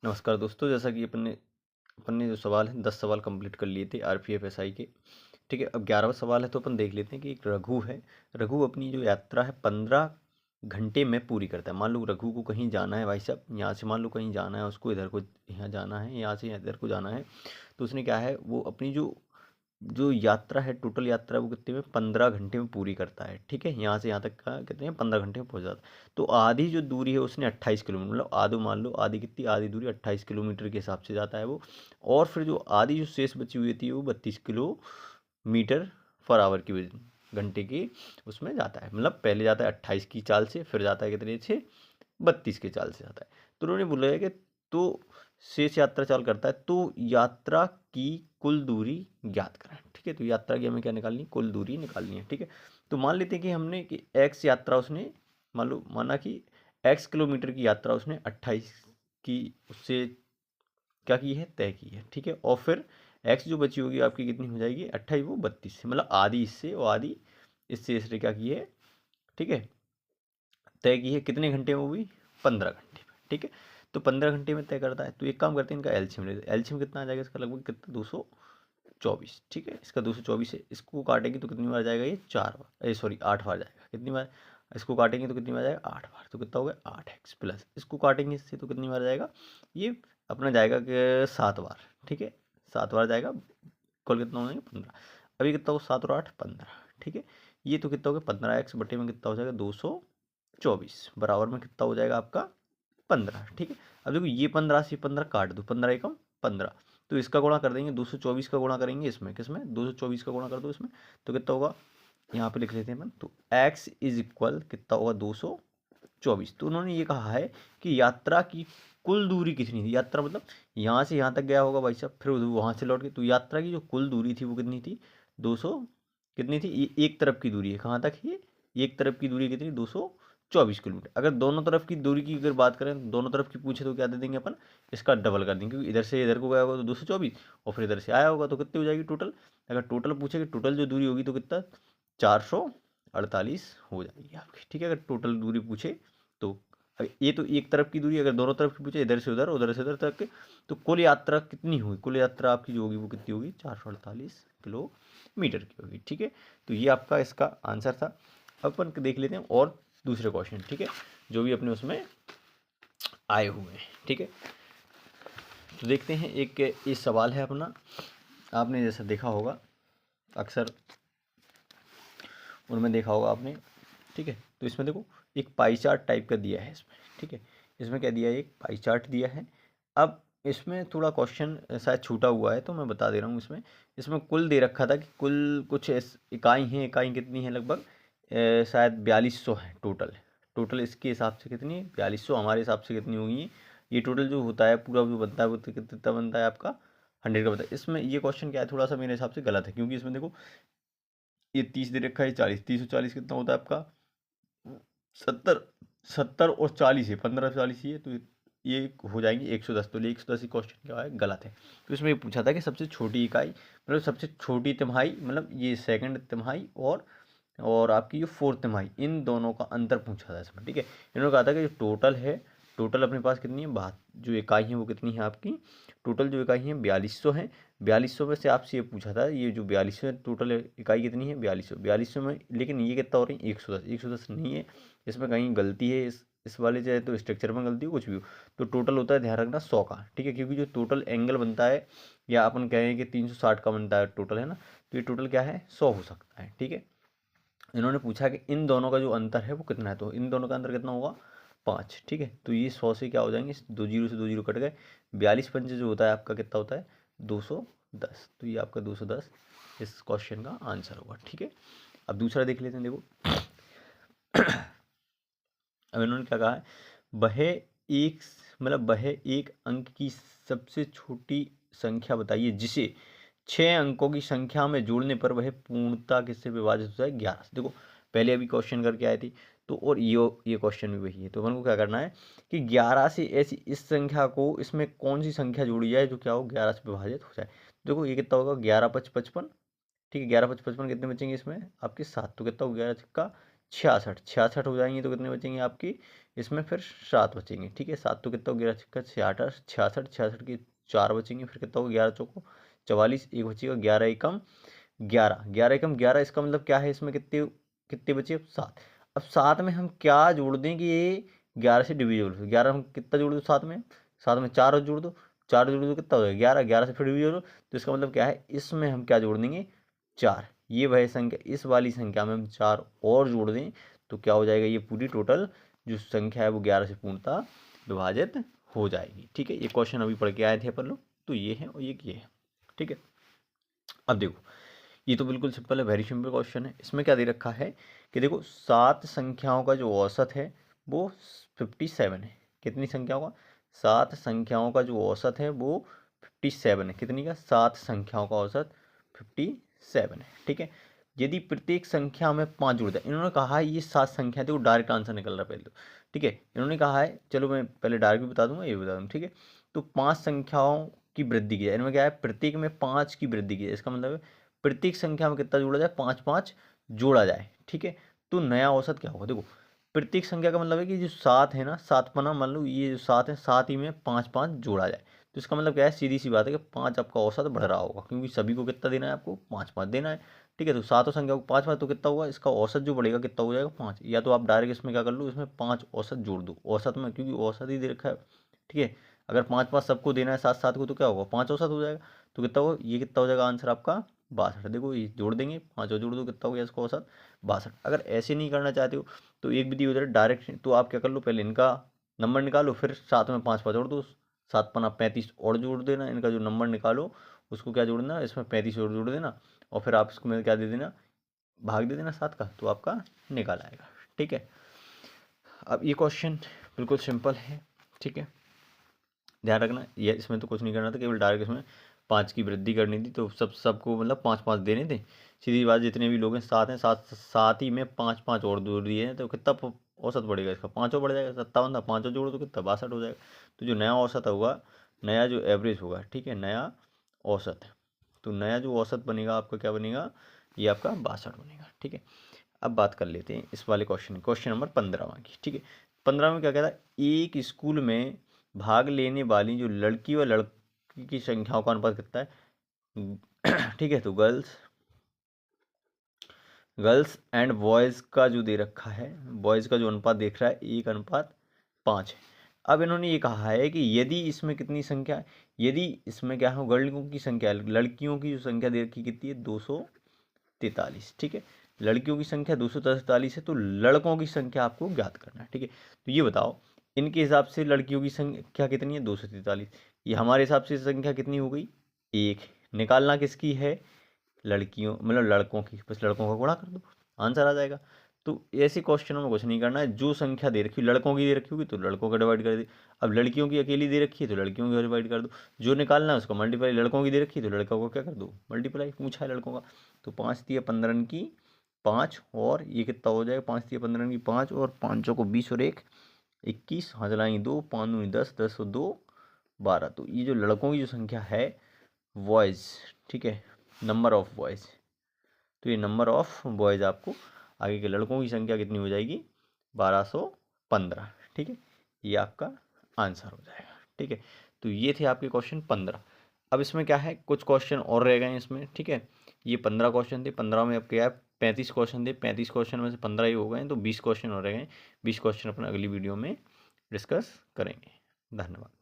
नमस्कार दोस्तों, जैसा कि अपन ने जो सवाल है 10 सवाल कंप्लीट कर लिए थे आरपीएफ एसआई के। ठीक है, अब 11वां सवाल है तो अपन देख लेते हैं कि एक रघु है। रघु अपनी जो यात्रा है 15 घंटे में पूरी करता है। मान लो रघु को कहीं जाना है भाई साहब, यहाँ से मान लो कहीं जाना है उसको, इधर को यहाँ जाना है, यहाँ से इधर को जाना है। तो उसने क्या है, वो अपनी जो जो यात्रा है, टोटल यात्रा वो कितने में 15 घंटे में पूरी करता है। ठीक है, यहाँ से यहाँ तक का कितने हैं 15 घंटे में पहुँच जाता है। तो आधी जो दूरी है उसने 28 किलोमीटर, मतलब आधो मान लो, आधी कितनी, आधी दूरी 28 किलोमीटर के हिसाब से जाता है वो। और फिर जो आधी जो शेष बची हुई थी वो 32 किलोमीटर पर आवर की घंटे की उसमें जाता है। मतलब पहले जाता है 28 की चाल से, फिर जाता है कितने से 32 के चाल से जाता है। तो उन्होंने बोला है कि तो शेष यात्रा चाल करता है तो यात्रा की कुल दूरी ज्ञात करें। ठीक है, तो यात्रा की हमें क्या निकालनी है, कुल दूरी निकालनी है। ठीक है, तो मान लेते हैं कि हमने कि एक्स यात्रा उसने माना कि एक्स किलोमीटर की यात्रा उसने 28 की उससे क्या की है, तय की है। ठीक है, और फिर एक्स जो बची होगी आपकी कितनी हो जाएगी 28, वो 32 से, मतलब आधी इससे और आधी इससे इसने क्या की है, ठीक है, तय की है। कितने घंटे में हुई, 15 घंटे में। ठीक है, तो 15 घंटे में तय करता है। तो एक काम करते हैं, इनका एलसीएम लेते हैं। एलसीएम कितना आ जाएगा इसका, लगभग कितना 224। ठीक है, इसका 224 है, इसको काटेंगे तो कितनी बार जाएगा ये, 4 बार, सॉरी 8 बार जाएगा। कितनी बार इसको काटेंगे तो कितनी बार जाएगा, 8 बार। तो कितना हो गया 8x प्लस इसको काटेंगे इससे तो कितनी बार जाएगा ये अपना, जाएगा कि 7 बार। ठीक है, 7 बार जाएगा, कुल कितना हो जाएगा 15। अभी कितना हो, 7 और 8 15। ठीक है, ये तो कितना हो गया 15x बटे में कितना हो जाएगा 224 बराबर में कितना हो जाएगा आपका 15। ठीक है, अब देखो ये 15 से 15 काट दो, 15 एकम 15। तो इसका गुणा कर देंगे, 224 का गुणा करेंगे इसमें, किसमें 224 का गुणा कर दो इसमें, तो कितना होगा, यहाँ पे लिख लेते हैं अपन। तो x इज इक्वल कितना होगा 224। तो उन्होंने ये कहा है कि यात्रा की कुल दूरी कितनी थी। यात्रा मतलब यहाँ से यहाँ तक गया होगा भाई साहब, फिर वहाँ से लौट के, तो यात्रा की जो कुल दूरी थी वो कितनी थी 200, कितनी थी, ये एक तरफ की दूरी है, कहाँ तक ये एक तरफ की दूरी कितनी 224 किलोमीटर। अगर दोनों तरफ की दूरी की अगर बात करें, दोनों तरफ की पूछे तो क्या दे देंगे अपन, इसका डबल कर देंगे, क्योंकि इधर से इधर को गया होगा तो 224 और फिर इधर से आया होगा तो कितनी हो जाएगी टोटल। अगर टोटल पूछे कि टोटल जो दूरी होगी तो कितना 448 हो जाएगी आपकी। ठीक है, अगर टोटल दूरी पूछे तो ये तो एक तरफ की दूरी, अगर दोनों तरफ की पूछे, इधर से उधर उधर से उधर तक, तो कुल यात्रा कितनी हुई, कुल यात्रा आपकी जो होगी वो कितनी होगी 448 किलोमीटर की होगी। ठीक है, तो ये आपका इसका आंसर था। अब अपन देख लेते हैं और दूसरे क्वेश्चन। ठीक है, जो भी अपने उसमें आए हुए हैं। ठीक है, तो देखते हैं। एक ये सवाल है अपना, आपने जैसा देखा होगा अक्सर उनमें देखा होगा आपने। ठीक है, तो इसमें देखो एक पाई चार्ट टाइप का दिया है इसमें। ठीक है, इसमें क्या दिया है, एक पाई चार्ट दिया है। अब इसमें थोड़ा क्वेश्चन शायद छूटा हुआ है तो मैं बता दे रहा हूँ। इसमें इसमें कुल दे रखा था कि कुल कुछ इकाई हैं, इकाई कितनी है, लगभग शायद 4200 है टोटल। टोटल इसके हिसाब से कितनी है 4200, हमारे हिसाब से कितनी होगी ये टोटल जो होता है पूरा जो बनता है वो कितना बनता है आपका 100 का बनता है। इसमें ये क्वेश्चन क्या है, थोड़ा सा मेरे हिसाब से गलत है, क्योंकि इसमें देखो ये 30 दे रखा है, 40, 30 और 40 कितना होता है आपका 70। 70 और 40 है, 15 40 ही है, तो ये हो जाएंगे 110। तो 110 क्वेश्चन क्या है, गलत है। तो इसमें ये पूछा था कि सबसे छोटी इकाई, मतलब सबसे छोटी तिमाही, मतलब ये सेकंड तिमाही और आपकी जो फोर्थ तिमाही, इन दोनों का अंतर पूछा था इसमें। ठीक है, इन्होंने कहा था कि जो टोटल है, टोटल अपने पास कितनी है, बात जो इकाई है वो कितनी है आपकी, टोटल जो इकाई है 4200 है। 4200 में से आपसे ये पूछा था, ये जो 4200 टोटल इकाई कितनी है 4200, 4200 में, लेकिन ये कितना हो रही है 110, 110 नहीं है, इसमें कहीं गलती है, इस वाले चाहे तो स्ट्रक्चर में गलती हो, कुछ भी हो। तो टोटल होता है, ध्यान रखना 100 का। ठीक है, क्योंकि जो टोटल एंगल बनता है, या अपन कहें कि 360 का बनता है टोटल, है ना, तो ये टोटल क्या है 100 हो सकता है। ठीक है, इन्होंने पूछा कि इन दोनों का जो अंतर है वो कितना है, तो इन दोनों का अंतर कितना होगा 5। ठीक है, तो ये 100 से क्या हो जाएंगे, 2 जीरो से 2 जीरो कट गए, 42 पंचे जो होता है आपका कितना होता है 210। तो ये आपका 210 इस क्वेश्चन का आंसर होगा। ठीक है, अब दूसरा देख लेते हैं। देखो अब इन्होंने क्या कहा है, वह एक मतलब वह एक अंक की सबसे छोटी संख्या बताइए जिसे 6 अंकों की संख्या में जोड़ने पर वह पूर्णता किससे विभाजित होता है 11 से। देखो पहले अभी क्वेश्चन करके आए थे, तो और ये क्वेश्चन भी वही है। तो अपन को क्या करना है कि 11 से ऐसी इस संख्या को, इसमें कौन सी संख्या जोड़ी जाए जो क्या हो 11 से विभाजित हो जाए। देखो ये कितना होगा 11 5 55। ठीक है, 11 5 55 कितने बचेंगे इसमें आपके 7, तो कितना हो 11 का 66, 66 हो जाएंगे तो कितने बचेंगे आपकी इसमें फिर 7 बचेंगे, ठीक है। 7 तो कितना हो गया, 66, 66, 66 के 4 बचेंगे, फिर कितना होगा 11 चौको 44, एक बचेगा 11 एकम 11, 11 एकम 11। इसका मतलब क्या है, इसमें कितने कितने बचे, 7। अब 7 में हम क्या जोड़ दें कि ये 11 से डिविजिबल हो। 11 हम कितना जोड़ दो 7 में, 7 में 4 और जोड़ दो, 4 जोड़ दो कितना हो जाएगा 11, 11 से फिर डिविजिबल हो। तो इसका मतलब क्या है, इसमें हम क्या जोड़ देंगे 4। ये वह संख्या, इस वाली संख्या में हम 4 और जोड़ दें तो क्या हो जाएगा, ये पूरी टोटल जो संख्या है वो 11 से पूर्णतः विभाजित हो जाएगी, ठीक है। ये क्वेश्चन अभी पढ़ के आए थे अपन लोग, तो ये है और ये है, ठीक है। अब देखो ये तो बिल्कुल सिंपल है, वेरी सिंपल क्वेश्चन है। इसमें क्या दे रखा है कि देखो 7 संख्याओं का जो औसत है वो 57 है। कितनी संख्याओं का, 7 संख्याओं का जो औसत है वो 57 है। कितनी का, 7 संख्याओं का औसत 57 है, ठीक है। यदि प्रत्येक संख्या में 5 जुड़ जाए, इन्होंने कहा है ये 7 संख्या देखो, डायरेक्ट आंसर निकल रहा है पहले तो, ठीक है। इन्होंने कहा है, चलो मैं पहले डायरेक्ट भी बता दूंगा, ये भी बता दूंगा, ठीक है। तो 5 संख्याओं की वृद्धि की जाए, इनमें क्या है, प्रत्येक में 5 की वृद्धि की जाए। इसका मतलब है प्रत्येक संख्या में कितना जोड़ा जाए, 5 5 जोड़ा जाए, ठीक है। तो नया औसत क्या होगा, देखो प्रत्येक संख्या का मतलब है कि जो 7 है ना, 7 पना मान लो ये जो 7 है, 7 ही में 5 5 जोड़ा जाए। तो इसका मतलब क्या है, सीधी सी बात है कि 5 आपका औसत बढ़ रहा होगा, क्योंकि सभी को कितना देना है, आपको 5 5 देना है, ठीक है। तो 7 संख्या को 5 5 तो कितना होगा, इसका औसत जो बढ़ेगा कितना हो जाएगा 5। या तो आप डायरेक्ट इसमें क्या कर लो, इसमें 5 औसत जोड़ दो औसत में, क्योंकि औसत ही दे रखा है, ठीक है। अगर 5 5 सबको देना है 7 7 को, तो क्या होगा 5 औसत हो जाएगा। तो कितना होगा, ये कितना हो जाएगा आंसर आपका 62। देखो ये जोड़ देंगे, 5 और जोड़ दो कितना हो गया इसका औसत 62। अगर ऐसे नहीं करना चाहते हो तो एक विधि हो जाए डायरेक्ट, तो आप क्या कर लो, पहले इनका नंबर निकालो, फिर साथ में 5 5 जोड़ दो, 7 पना 35 और जोड़ देना, इनका जो नंबर निकालो उसको क्या जोड़ना, इसमें 35 और जोड़ देना, और फिर आप इसको में क्या दे देना, भाग दे देना 7 का, तो आपका निकाल आएगा, ठीक है। अब ये क्वेश्चन बिल्कुल सिंपल है, ठीक है। ध्यान रखना, ये इसमें तो कुछ नहीं करना था, केवल डायरेक्ट इसमें 5 की वृद्धि करनी थी, तो सबको मतलब 5 5 देने थे। सीधी बात, जितने भी लोग हैं 7 हैं, 7 साथ ही में 5 5 और जोड़ दिए हैं, तो कितना औसत बढ़ेगा इसका, 5 और बढ़ जाएगा, 57 था, 5 और जोड़ तो कितना 62 हो जाएगा। तो जो नया औसत होगा, नया जो एवरेज होगा, ठीक है, नया औसत है, तो नया जो औसत बनेगा आपका क्या बनेगा, ये आपका 62 बनेगा, ठीक है। अब बात कर लेते हैं इस वाले क्वेश्चन नंबर 15वां की, ठीक है। 15 में क्या कहता है, एक स्कूल में भाग लेने वाली जो लड़की व लड़की की संख्याओं का अनुपात कितना है, ठीक है। तो गर्ल्स एंड बॉयज़ का जो दे रखा है, बॉयज़ का जो अनुपात देख रहा है 1:5 है। अब इन्होंने ये कहा है कि यदि इसमें कितनी संख्या है, यदि इसमें क्या है, लड़कियों की संख्या, लड़कियों की जो संख्या दे रखी कितनी है 243, ठीक है। लड़कियों की संख्या 243 है, तो लड़कों की संख्या आपको ज्ञात करना है, ठीक है। तो ये बताओ, इनके हिसाब से लड़कियों की संख्या कितनी है 243, ये हमारे हिसाब से संख्या कितनी हो गई 1। निकालना किसकी है, लड़कियों मतलब लड़कों की, बस लड़कों का गुणा कर दो, आंसर आ जाएगा। तो ऐसे क्वेश्चनों में कुछ नहीं करना है, जो संख्या दे रखी लड़कों की दे रखी होगी तो लड़कों का डिवाइड कर दे। अब लड़कियों की अकेली दे रखी है तो लड़कियों का डिवाइड कर दो, जो निकालना है उसको मल्टीप्लाई, लड़कों की दे रखी है तो लड़कों को क्या कर दो मल्टीप्लाई, पूछा है लड़कों का। तो 5 तिया 15 की 5, और ये कितना हो जाएगा, 5 तिया 15 की 5, और 5 को 20 और 1 21, हाथ लाएंगे 2, 5 दूनी 10, 10 और 2 12। तो ये जो लड़कों की जो संख्या है बॉयज़, ठीक है, नंबर ऑफ बॉयज़, तो ये नंबर ऑफ बॉयज़ आपको आगे के लड़कों की संख्या कितनी हो जाएगी 1215, ठीक है। ये आपका आंसर हो जाएगा, ठीक है। तो ये थे आपके क्वेश्चन 15। अब इसमें क्या है, कुछ क्वेश्चन और रह गए हैं इसमें, ठीक है। ये 15 क्वेश्चन थे, 15 में अब क्या है 35 क्वेश्चन थे, 35 क्वेश्चन में से 15 ही हो गए हैं, तो 20 क्वेश्चन और रह गए हैं। 20 क्वेश्चन अपन अगली वीडियो में डिस्कस करेंगे। धन्यवाद।